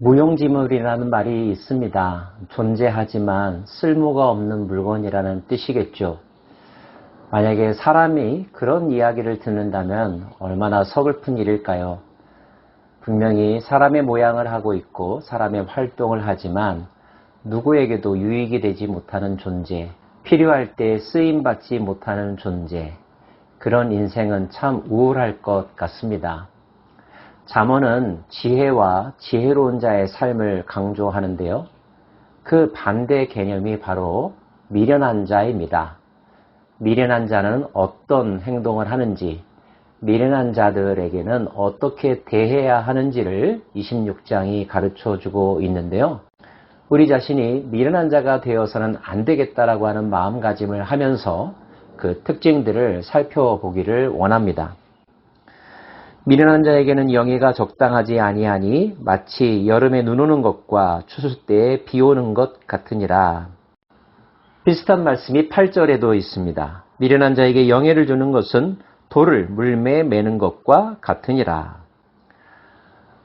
무용지물이라는 말이 있습니다. 존재하지만 쓸모가 없는 물건이라는 뜻이겠죠. 만약에 사람이 그런 이야기를 듣는다면 얼마나 서글픈 일일까요? 분명히 사람의 모양을 하고 있고 사람의 활동을 하지만 누구에게도 유익이 되지 못하는 존재, 필요할 때 쓰임받지 못하는 존재, 그런 인생은 참 우울할 것 같습니다. 잠언은 지혜와 지혜로운 자의 삶을 강조하는데요. 그 반대 개념이 바로 미련한 자입니다. 미련한 자는 어떤 행동을 하는지, 미련한 자들에게는 어떻게 대해야 하는지를 26장이 가르쳐주고 있는데요. 우리 자신이 미련한 자가 되어서는 안 되겠다라고 하는 마음가짐을 하면서 그 특징들을 살펴보기를 원합니다. 미련한 자에게는 영예가 적당하지 아니하니 마치 여름에 눈 오는 것과 추수 때에 비 오는 것 같으니라. 비슷한 말씀이 8절에도 있습니다. 미련한 자에게 영예를 주는 것은 돌을 물매에 매는 것과 같으니라.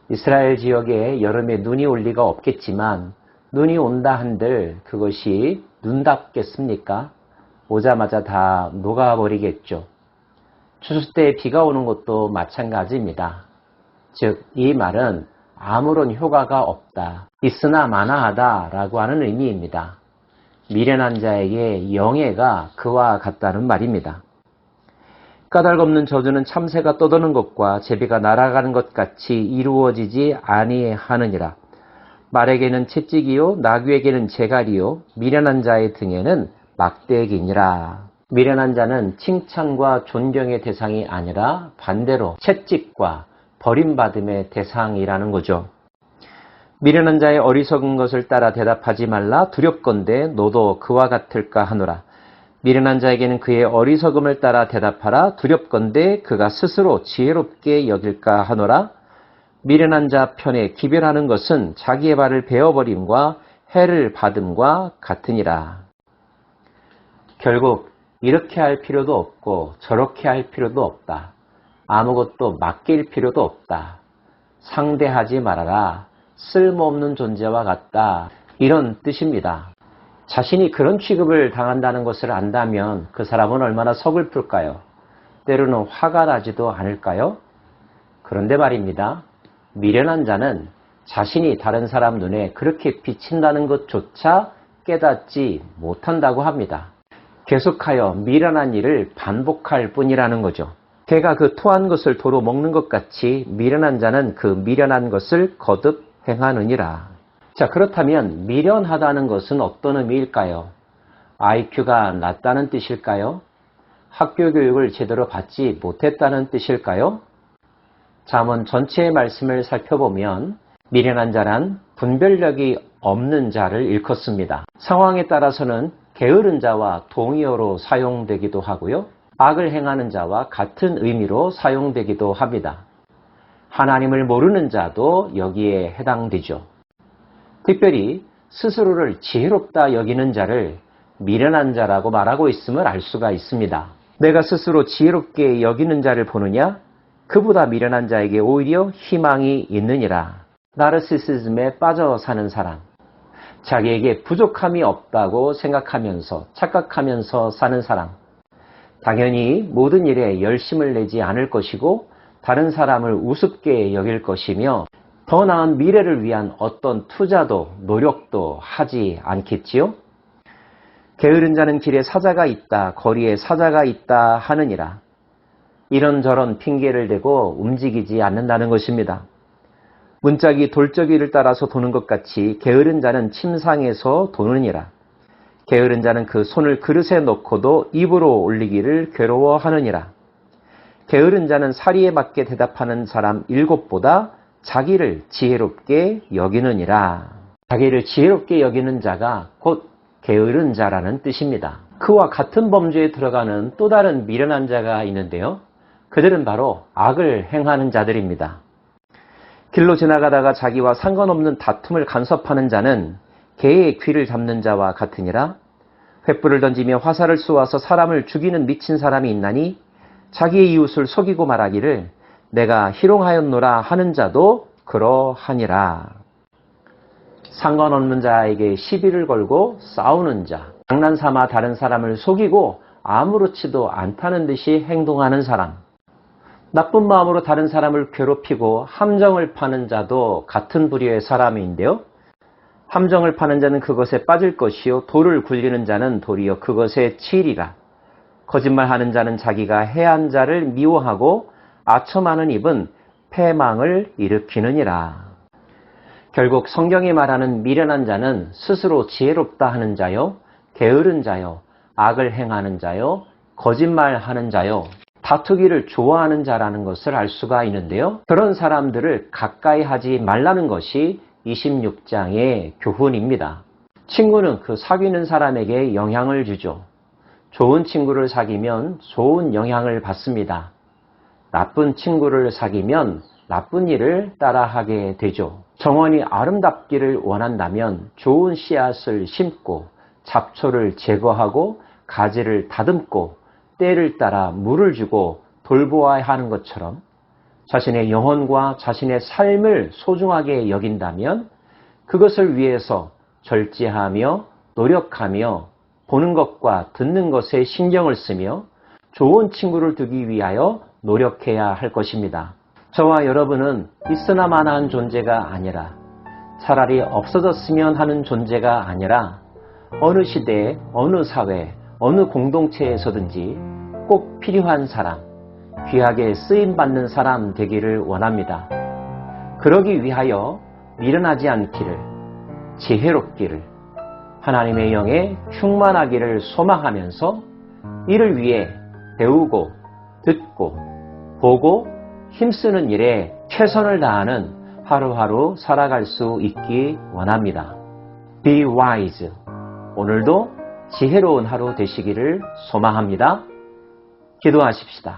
이스라엘 지역에 여름에 눈이 올 리가 없겠지만 눈이 온다 한들 그것이 눈답겠습니까? 오자마자 다 녹아버리겠죠. 추수 때 비가 오는 것도 마찬가지입니다. 즉, 이 말은 아무런 효과가 없다, 있으나 마나하다 라고 하는 의미입니다. 미련한 자에게 영예가 그와 같다는 말입니다. 까닭없는 저주는 참새가 떠도는 것과 제비가 날아가는 것 같이 이루어지지 아니하느니라. 말에게는 채찍이요 나귀에게는 재갈이요 미련한 자의 등에는 막대기니라. 미련한 자는 칭찬과 존경의 대상이 아니라 반대로 채찍과 버림받음의 대상이라는 거죠. 미련한 자의 어리석은 것을 따라 대답하지 말라. 두렵건대 너도 그와 같을까 하노라. 미련한 자에게는 그의 어리석음을 따라 대답하라. 두렵건대 그가 스스로 지혜롭게 여길까 하노라. 미련한 자 편에 기별하는 것은 자기의 발을 베어버림과 해를 받음과 같으니라. 결국 이렇게 할 필요도 없고 저렇게 할 필요도 없다. 아무것도 맡길 필요도 없다. 상대하지 말아라. 쓸모없는 존재와 같다. 이런 뜻입니다. 자신이 그런 취급을 당한다는 것을 안다면 그 사람은 얼마나 서글플까요? 때로는 화가 나지도 않을까요? 그런데 말입니다. 미련한 자는 자신이 다른 사람 눈에 그렇게 비친다는 것조차 깨닫지 못한다고 합니다. 계속하여 미련한 일을 반복할 뿐이라는 거죠. 개가 그 토한 것을 도로 먹는 것 같이 미련한 자는 그 미련한 것을 거듭 행하느니라. 자, 그렇다면 미련하다는 것은 어떤 의미일까요? IQ가 낮다는 뜻일까요? 학교 교육을 제대로 받지 못했다는 뜻일까요? 잠언 전체의 말씀을 살펴보면 미련한 자란 분별력이 없는 자를 일컫습니다. 상황에 따라서는 게으른 자와 동의어로 사용되기도 하고요. 악을 행하는 자와 같은 의미로 사용되기도 합니다. 하나님을 모르는 자도 여기에 해당되죠. 특별히 스스로를 지혜롭다 여기는 자를 미련한 자라고 말하고 있음을 알 수가 있습니다. 내가 스스로 지혜롭게 여기는 자를 보느냐? 그보다 미련한 자에게 오히려 희망이 있느니라. 나르시시즘에 빠져 사는 사람, 자기에게 부족함이 없다고 생각하면서 착각하면서 사는 사람, 당연히 모든 일에 열심을 내지 않을 것이고 다른 사람을 우습게 여길 것이며 더 나은 미래를 위한 어떤 투자도 노력도 하지 않겠지요? 게으른 자는 길에 사자가 있다, 거리에 사자가 있다 하느니라. 이런저런 핑계를 대고 움직이지 않는다는 것입니다. 문짝이 돌적이를 따라서 도는 것 같이 게으른 자는 침상에서 도느니라. 게으른 자는 그 손을 그릇에 넣고도 입으로 올리기를 괴로워하느니라. 게으른 자는 사리에 맞게 대답하는 사람 7보다 자기를 지혜롭게 여기느니라. 자기를 지혜롭게 여기는 자가 곧 게으른 자라는 뜻입니다. 그와 같은 범죄에 들어가는 또 다른 미련한 자가 있는데요. 그들은 바로 악을 행하는 자들입니다. 길로 지나가다가 자기와 상관없는 다툼을 간섭하는 자는 개의 귀를 잡는 자와 같으니라. 횃불을 던지며 화살을 쏘아서 사람을 죽이는 미친 사람이 있나니 자기의 이웃을 속이고 말하기를 내가 희롱하였노라 하는 자도 그러하니라. 상관없는 자에게 시비를 걸고 싸우는 자, 장난삼아 다른 사람을 속이고 아무렇지도 않다는 듯이 행동하는 사람, 나쁜 마음으로 다른 사람을 괴롭히고 함정을 파는 자도 같은 부류의 사람인데요. 함정을 파는 자는 그것에 빠질 것이요 돌을 굴리는 자는 도리어 그것에 치이리라. 거짓말하는 자는 자기가 해한 자를 미워하고 아첨하는 입은 패망을 일으키느니라. 결국 성경이 말하는 미련한 자는 스스로 지혜롭다 하는 자요, 게으른 자요, 악을 행하는 자요, 거짓말하는 자요, 다투기를 좋아하는 자라는 것을 알 수가 있는데요. 그런 사람들을 가까이 하지 말라는 것이 26장의 교훈입니다. 친구는 그 사귀는 사람에게 영향을 주죠. 좋은 친구를 사귀면 좋은 영향을 받습니다. 나쁜 친구를 사귀면 나쁜 일을 따라하게 되죠. 정원이 아름답기를 원한다면 좋은 씨앗을 심고 잡초를 제거하고 가지를 다듬고 때를 따라 물을 주고 돌보아야 하는 것처럼 자신의 영혼과 자신의 삶을 소중하게 여긴다면 그것을 위해서 절제하며 노력하며 보는 것과 듣는 것에 신경을 쓰며 좋은 친구를 두기 위하여 노력해야 할 것입니다. 저와 여러분은 있으나마나한 존재가 아니라 차라리 없어졌으면 하는 존재가 아니라 어느 시대, 어느 사회, 어느 공동체에서든지 꼭 필요한 사람, 귀하게 쓰임받는 사람 되기를 원합니다. 그러기 위하여 미련하지 않기를, 지혜롭기를, 하나님의 영에 충만하기를 소망하면서 이를 위해 배우고 듣고 보고 힘쓰는 일에 최선을 다하는 하루하루 살아갈 수 있기 원합니다. Be wise. 오늘도 지혜로운 하루 되시기를 소망합니다. 기도하십시다.